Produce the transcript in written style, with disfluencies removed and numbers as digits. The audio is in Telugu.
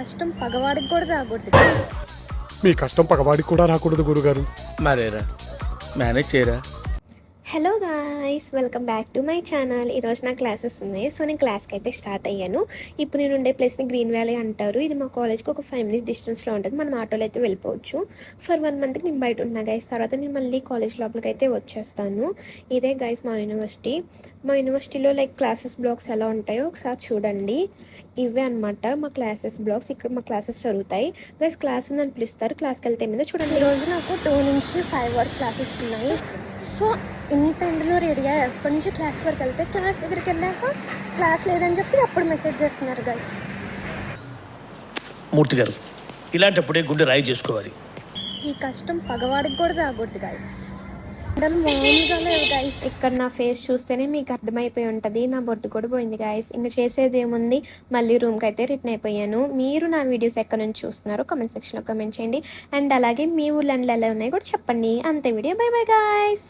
కష్టం పగవాడికి కూడా రాకూడదు. మీ కష్టం పగవాడికి కూడా రాకూడదు గురుగారు. మరేరా మేనేజ్ చేయరా. Hello guys, welcome back to my channel. ఈరోజు నా క్లాసెస్ ఉన్నాయి. సో నేను క్లాస్కి అయితే స్టార్ట్ అయ్యాను. ఇప్పుడు నేను ఉండే ప్లేస్ని గ్రీన్ వ్యాలీ అంటారు. ఇది మా కాలేజ్కి ఒక 5 minutes డిస్టెన్స్లో ఉంటుంది. మనం ఆటోలో అయితే వెళ్ళిపోవచ్చు. ఫర్ 1 monthకి నేను బయట ఉన్నా గైస్. తర్వాత నేను మళ్ళీ కాలేజ్ లోపలికి అయితే వచ్చేస్తాను. ఇదే గైస్ మా యూనివర్సిటీ. మా యూనివర్సిటీలో లైక్ క్లాసెస్ బ్లాక్స్ ఎలా ఉంటాయో ఒకసారి చూడండి. ఇవే అనమాట మా క్లాసెస్ బ్లాక్స్. ఇక్కడ మా క్లాసెస్ జరుగుతాయి గైస్. క్లాస్ ఉందని పిలుస్తారు. క్లాస్కి వెళ్తే మీద చూడండి. ఈరోజు నాకు 2 నుంచి 5 వరకు క్లాసెస్ ఉన్నాయి. సో ఇంత ఎండలో రెడీ అయ్యి ఎప్పటి నుంచి క్లాస్ వరకు వెళ్తే క్లాస్ దగ్గరికి వెళ్ళాక క్లాస్ లేదని చెప్పి అప్పుడు మెసేజ్ చేస్తున్నారు గైస్. మూర్తి గారు, ఇలాంటప్పుడే గుండె రాయి చేసుకోవాలి. ఈ కష్టం పగవాడికి కూడా రాకూడదు గైస్. ఎండలు మామూలుగా లేవు గైస్. ఇక్కడ నా ఫేస్ చూస్తేనే మీకు అర్థమైపోయి ఉంటుంది. నా బొట్టు కూడా పోయింది గైస్. ఇంకా చేసేది ఏముంది, మళ్ళీ రూమ్కి అయితే రిటర్న్ అయిపోయాను. మీరు నా వీడియోస్ ఎక్కడ నుంచి చూస్తున్నారో కామెంట్ సెక్షన్లో కామెంట్ చేయండి. అండ్ అలాగే మీ ఊళ్ళో ఎలా ఉన్నాయో కూడా చెప్పండి. అంతే వీడియో. By bye guys.